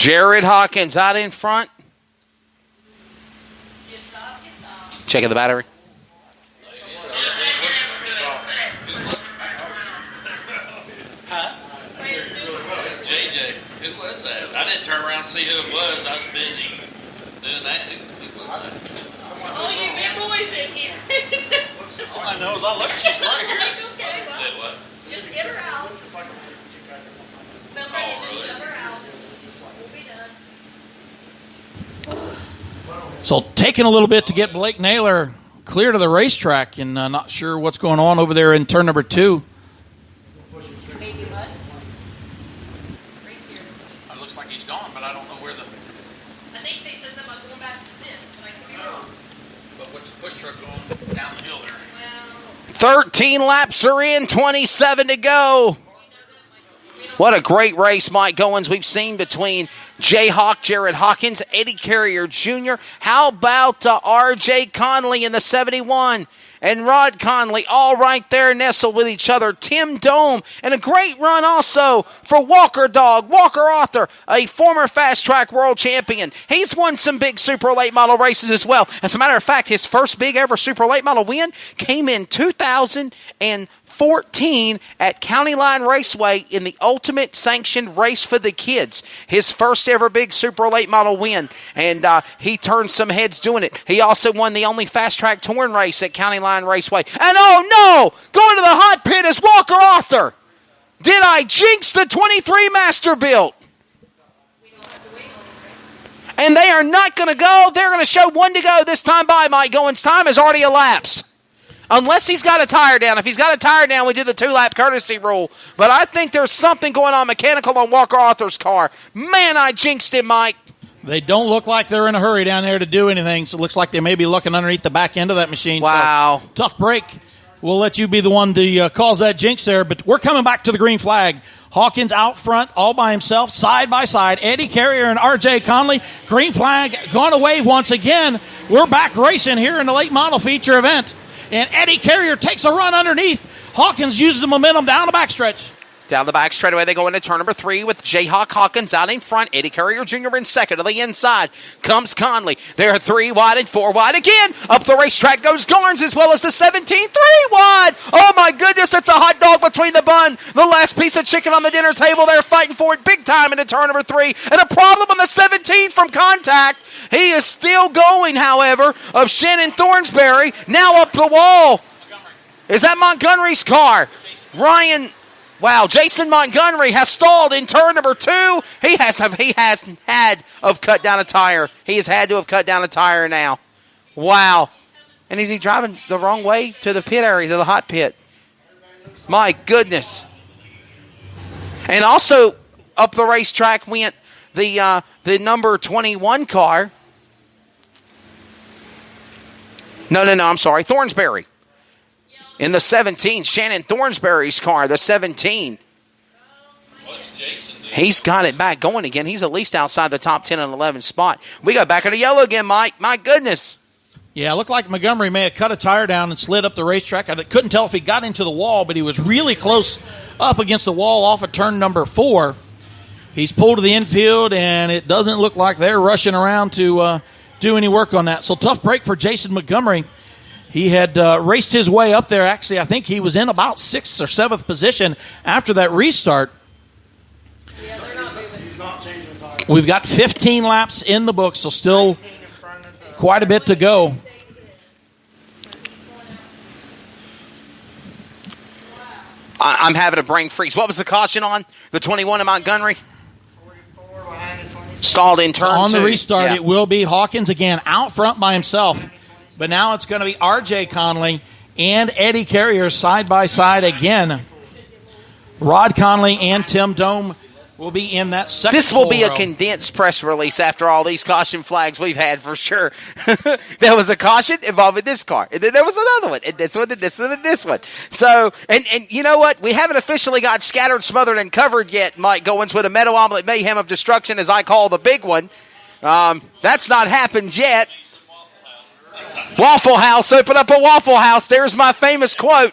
Jared Hawkins out in front. Checking the battery. JJ, who was that? I didn't turn around and see who it was. I was busy doing that. Who was that? Oh, you big boys in here. All I know is I look, she's right here. Okay, well, What? just get her out. Somebody just shut her out. We'll be done. So taking a little bit to get Blake Naylor clear to the racetrack, and not sure what's going on over there in turn number 2. Maybe what? It looks like he's gone, but I don't know where the... I think they said something about going back to this, but I could be wrong. But what's the push truck going down the hill there? Well, 13 laps are in, 27 to go. What a great race, Mike Goins, we've seen between Jayhawk, Jared Hawkins, Eddie Carrier Jr. How about R.J. Conley in the 71? And Rod Conley, all right there, nestled with each other. Tim Dome, and a great run also for Walker Dog, Walker Arthur, a former fast track world champion. He's won some big super late model races as well. As a matter of fact, his first big ever super late model win came in 2014 at County Line Raceway in the Ultimate Sanctioned Race for the Kids. His first ever big super late model win, and he turned some heads doing it. He also won the only fast track touring race at County Line Raceway. And oh no, going to the hot pit is Walker Arthur. Did I jinx the 23 Masterbuilt? And they are not going to go. They're going to show 1 to go this time by. Mike Goins' time has already elapsed. Unless he's got a tire down. If he's got a tire down, we do the 2-lap courtesy rule. But I think there's something going on mechanical on Walker Arthur's car. Man, I jinxed him, Mike. They don't look like they're in a hurry down there to do anything, so it looks like they may be looking underneath the back end of that machine. Wow. So, tough break. We'll let you be the one to cause that jinx there, but we're coming back to the green flag. Hawkins out front, all by himself, side by side. Eddie Carrier and R.J. Conley. Green flag gone away once again. We're back racing here in the late model feature event. And Eddie Carrier takes a run underneath. Hawkins uses the momentum down the backstretch. Down the back straightaway, they go into turn number 3 with Jayhawk Hawkins out in front. Eddie Carrier Jr. in second. To the inside comes Conley. They're 3 wide and 4 wide again. Up the racetrack goes Garnes as well as the 17. 3 wide. Oh my goodness, it's a hot dog between the bun. The last piece of chicken on the dinner table. They're fighting for it big time into turn number 3. And a problem on the 17 from contact. He is still going, however, of Shannon Thornsberry. Now up the wall. Is that Montgomery's car? Ryan... Wow, Jason Montgomery has stalled in turn number 2. He has had to have cut down a tire. He has had to have cut down a tire now. Wow. And is he driving the wrong way to the pit area, to the hot pit? My goodness. And also up the racetrack went the number 21 car. No, I'm sorry, Thornsberry. In the 17, Shannon Thornsberry's car, the 17. What's Jason doing? He's got it back going again. He's at least outside the top 10 and 11 spot. We go back into yellow again, Mike. My goodness. Yeah, it looked like Montgomery may have cut a tire down and slid up the racetrack. I couldn't tell if he got into the wall, but he was really close up against the wall off of turn number 4. He's pulled to the infield, and it doesn't look like they're rushing around to do any work on that. So tough break for Jason Montgomery. He had raced his way up there. Actually, I think he was in about 6th or 7th position after that restart. Yeah, they're not moving. He's not changing the tire. We've got 15 laps in the book, so still quite a bit to go. I'm having a brain freeze. What was the caution on the 21 of Montgomery? 44 behind the 27. Stalled in turn 2. On the restart, Yeah. It will be Hawkins again out front by himself. But now it's going to be R.J. Conley and Eddie Carrier side by side again. Rod Conley and Tim Dome will be in that second. This will be a row. condensed press release after all these caution flags we've had for sure. There was a caution involving this car. And then there was another one. And this one, and this one, and this one. So, and you know what? We haven't officially got scattered, smothered, and covered yet, Mike Goins, with a meadow omelet mayhem of destruction, as I call the big one. That's not happened yet. Waffle House, open up a Waffle House. There's my famous quote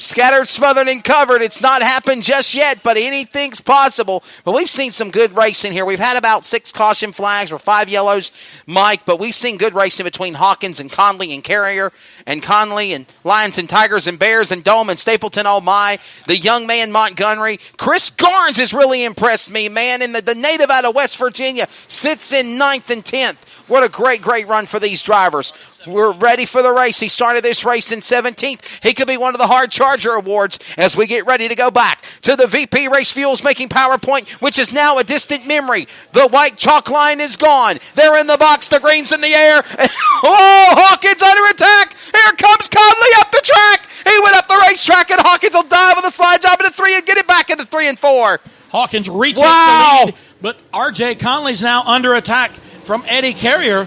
Scattered, smothered, and covered. It's not happened just yet, but anything's possible. But we've seen some good racing here. We've had about 6 caution flags or 5 yellows, Mike, but we've seen good racing between Hawkins and Conley and Carrier and Conley and Lions and Tigers and Bears and Dome and Stapleton, oh my. The young man Montgomery. Chris Garnes has really impressed me, man. And the native out of West Virginia sits in 9th and 10th. What a great run for these drivers. We're ready for the race. He started this race in 17th. He could be one of the Hard Charger Awards as we get ready to go back to the VP Race Fuels making PowerPoint, which is now a distant memory. The white chalk line is gone. They're in the box. The green's in the air. Oh, Hawkins under attack. Here comes Conley up the track. He went up the racetrack, and Hawkins will dive with a slide job into 3 and get it back into 3 and 4. Hawkins retakes the lead, but R.J. Conley's now under attack from Eddie Carrier,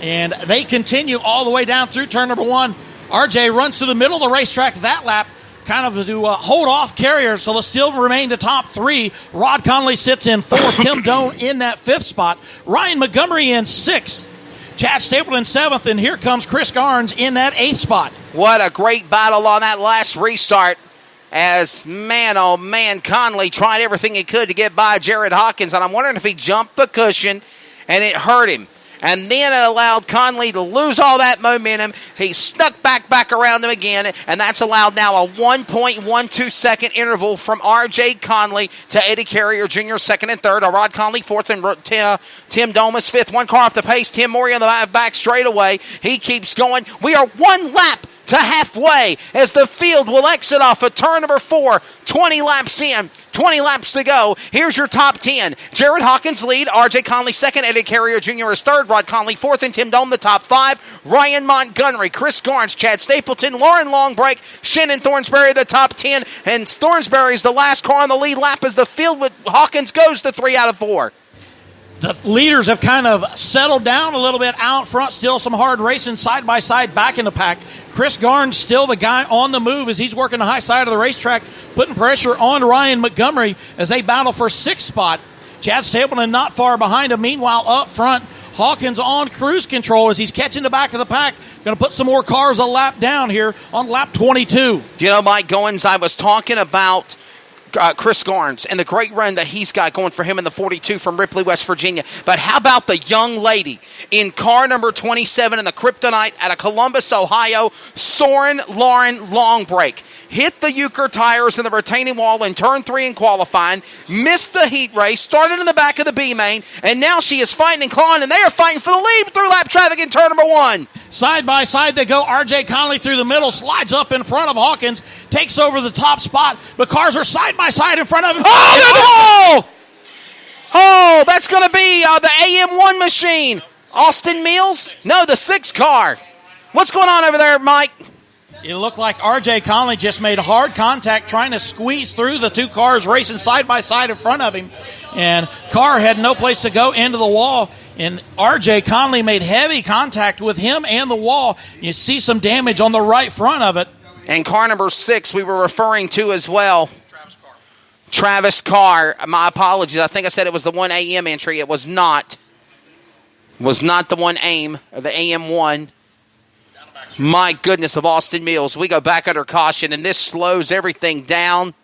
and they continue all the way down through turn number 1. R.J. runs to the middle of the racetrack that lap, kind of to hold off Carrier, so they'll still remain the top 3. Rod Conley sits in 4. Tim Doan in that 5th spot. Ryan Montgomery in 6th. Chad Stapleton 7th, and here comes Chris Garnes in that 8th spot. What a great battle on that last restart. As, man, oh man, Conley tried everything he could to get by Jared Hawkins, and I'm wondering if he jumped the cushion and it hurt him. And then it allowed Conley to lose all that momentum. He snuck back around him again, and that's allowed now a 1.12 second interval from R.J. Conley to Eddie Carrier Jr. 2nd and 3rd. Rod Conley 4th, and Tim Domas 5th. 1 car off the pace. Tim Morey on the back straightaway. He keeps going. We are 1 lap to halfway as the field will exit off of turn number 4. 20 laps in, 20 laps to go. Here's your top 10. Jared Hawkins lead, R.J. Conley 2nd, Eddie Carrier Jr. is 3rd, Rod Conley 4th, and Tim Dome the top 5. Ryan Montgomery, Chris Garnes, Chad Stapleton, Lauren Longbreak, Shannon Thornsberry the top 10, and Thornsberry's the last car on the lead lap as the field with Hawkins goes to 3 out of 4. The leaders have kind of settled down a little bit out front. Still some hard racing side by side back in the pack. Chris Garnes still the guy on the move as he's working the high side of the racetrack, putting pressure on Ryan Montgomery as they battle for 6th spot. Chad Stapleton not far behind him. Meanwhile, up front, Hawkins on cruise control as he's catching the back of the pack. Going to put some more cars a lap down here on lap 22. You know, Mike Goins, I was talking about Chris Garnes and the great run that he's got going for him in the 42 from Ripley, West Virginia. But how about the young lady in car number 27 in the Kryptonite out of Columbus, Ohio, Soren Lauren Longbreak. Hit the Euchre tires in the retaining wall in turn 3 in qualifying, missed the heat race, started in the back of the B main, and now she is fighting and clawing, and they are fighting for the lead through lap traffic in turn number 1. Side by side they go. R.J. Conley through the middle, slides up in front of Hawkins, takes over the top spot. The cars are side by side in front of him. Oh, oh, that's going to be the AM1 machine. Austin Mills? No, the 6 car. What's going on over there, Mike? It looked like R.J. Conley just made hard contact trying to squeeze through the 2 cars racing side by side in front of him. And car had no place to go into the wall. And R.J. Conley made heavy contact with him and the wall. You see some damage on the right front of it. And car number 6 we were referring to as well. Travis Carr. My apologies. I think I said it was the 1 AM entry. It was not. Was not the 1 AIM or the AM1. My goodness, of Austin Mills. We go back under caution, and this slows everything down.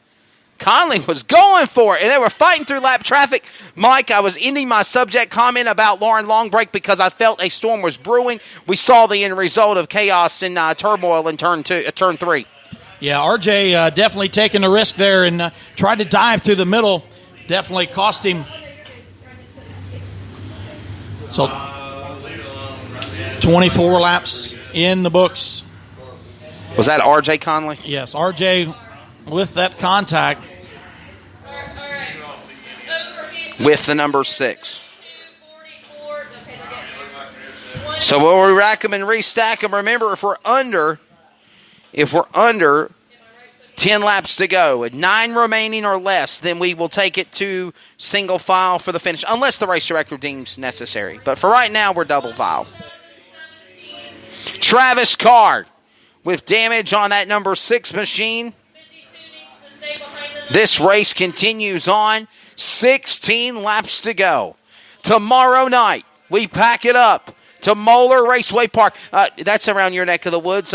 Conley was going for it, and they were fighting through lap traffic. Mike, I was ending my subject comment about Lauren Longbreak because I felt a storm was brewing. We saw the end result of chaos and turmoil in turn 3. Yeah, RJ definitely taking the risk there and tried to dive through the middle. Definitely cost him. So 24 laps in the books. Was that R.J. Conley? Yes, R.J. with that contact. With the number 6. So we'll rack them and restack them. Remember, if we're under 10 laps to go, with 9 remaining or less, then we will take it to single file for the finish, unless the race director deems necessary. But for right now, we're double file. Travis Carr with damage on that number 6 machine. This race continues on. 16 laps to go. Tomorrow night, we pack it up to Moeller Raceway Park. That's around your neck of the woods.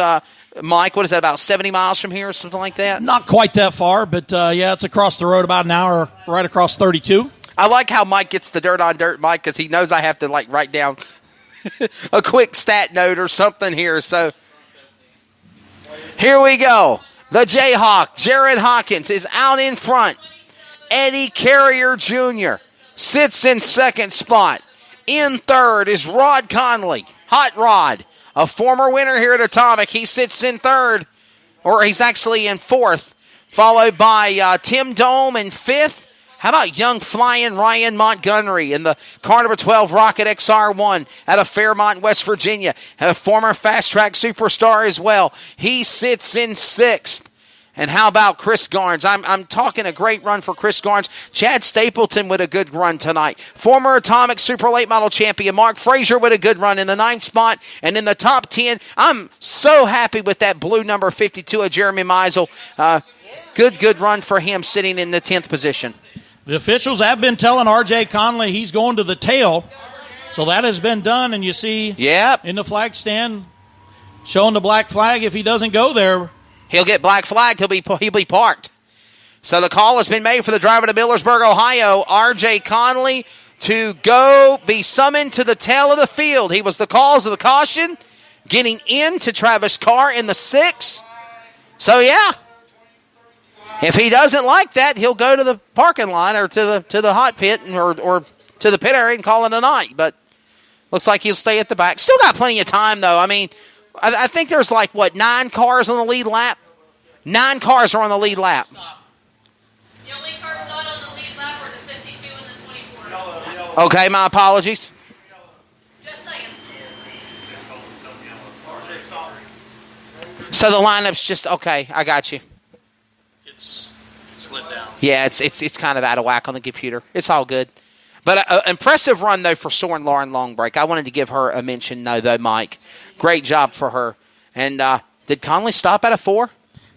Mike, what is that, about 70 miles from here or something like that? Not quite that far, but yeah, it's across the road about an hour, right across 32. I like how Mike gets the dirt on dirt, Mike, because he knows I have to like write down a quick stat note or something here. So here we go. The Jayhawk, Jared Hawkins, is out in front. Eddie Carrier Jr. sits in second spot. In third is Rod Conley, Hot Rod, a former winner here at Atomic. He sits in third, or he's actually in fourth, followed by Tim Dome in fifth. How about young flying Ryan Montgomery in the car number 12 Rocket XR1 out of Fairmont, West Virginia, a former fast track superstar as well. He sits in sixth. And how about Chris Garnes? I'm talking a great run for Chris Garnes. Chad Stapleton with a good run tonight. Former Atomic Super Late Model champion Mark Frazier with a good run in the 9th spot. And in the top 10, I'm so happy with that blue number 52 of Jeremy Meisel. Good run for him sitting in the 10th position. The officials have been telling R.J. Conley he's going to the tail. So that has been done, and you see in the flag stand showing the black flag. If he doesn't go there, he'll get black flagged. He'll be parked. So the call has been made for the driver to Millersburg, Ohio, R.J. Conley, to go be summoned to the tail of the field. He was the cause of the caution, getting into Travis Carr in the 6th. So, yeah, if he doesn't like that, he'll go to the parking lot or to the hot pit or to the pit area and call it a night. But looks like he'll stay at the back. Still got plenty of time, though. I mean, I think there's 9 cars on the lead lap? 9 cars are on the lead lap. The only cars not on the lead lap are the 52 and the 24. Okay, my apologies. Just saying. So the lineup's just, okay, I got you. It's slid down. Yeah, it's kind of out of whack on the computer. It's all good. But an impressive run, though, for Soren Lauren Longbreak. I wanted to give her a mention, though, Mike. Great job for her. And did Conley stop at a 4?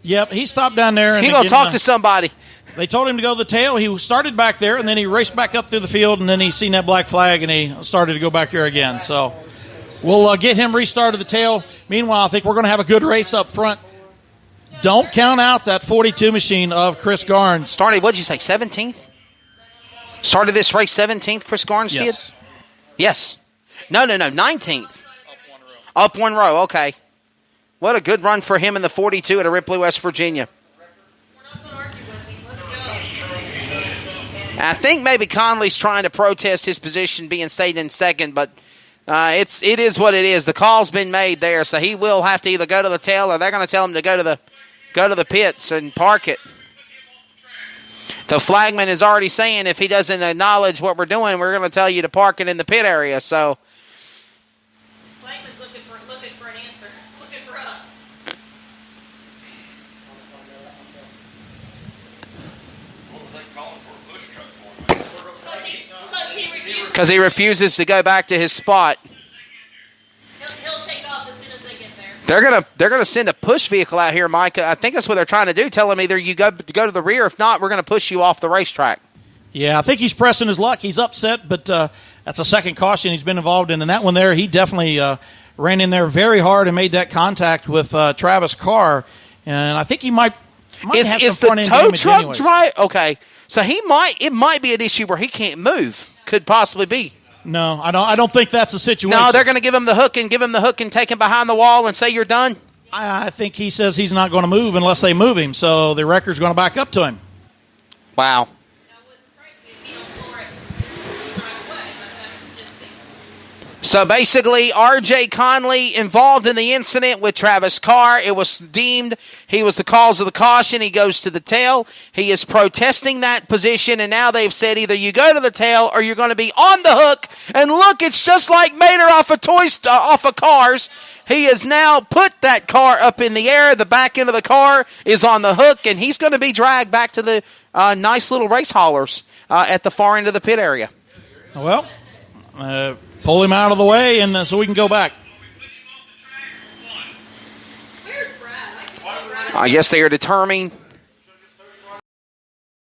Yep, he stopped down there. He's going to talk to somebody. They told him to go to the tail. He started back there, and then he raced back up through the field, and then he seen that black flag, and he started to go back there again. So we'll get him restarted the tail. Meanwhile, I think we're going to have a good race up front. Don't count out that 42 machine of Chris Garnes. Started, what did you say, 17th? Started this race 17th, Chris Garnes Yes. did? Yes. No, 19th. Up one row, okay. What a good run for him in the 42 at Ripley, West Virginia. We're not going to argue with him. Let's go. I think maybe Conley's trying to protest his position being stayed in second, but it is what it is. The call's been made there, so he will have to either go to the tail or they're going to tell him to go to the pits and park it. The flagman is already saying if he doesn't acknowledge what we're doing, we're going to tell you to park it in the pit area. So Flagman's looking for an answer. Looking for us. What were they calling for a push truck for? because he refuses to go back to his spot. He'll take off as soon as they get there. They're gonna send a push vehicle out here, Mike. I think that's what they're trying to do. Tell him either you go to the rear, if not, we're going to push you off the racetrack. Yeah, I think he's pressing his luck. He's upset, but that's a second caution he's been involved in. And that one there, he definitely ran in there very hard and made that contact with Travis Carr. And I think he might have Is some front the end tow damage truck anyways. dry? Okay, so it might be an issue where he can't move. Could possibly be. No, I don't think that's the situation. No, they're going to give him the hook and take him behind the wall and say you're done. I think he says he's not going to move unless they move him, so the record's going to back up to him. Wow. So basically, R.J. Conley involved in the incident with Travis Carr. It was deemed he was the cause of the caution. He goes to the tail. He is protesting that position, and now they've said either you go to the tail or you're going to be on the hook. And look, it's just like Mater off of Cars. He has now put that car up in the air. The back end of the car is on the hook, and he's going to be dragged back to the nice little race haulers at the far end of the pit area. Well, pull him out of the way, and so we can go back. Where's Brad? I guess they are determining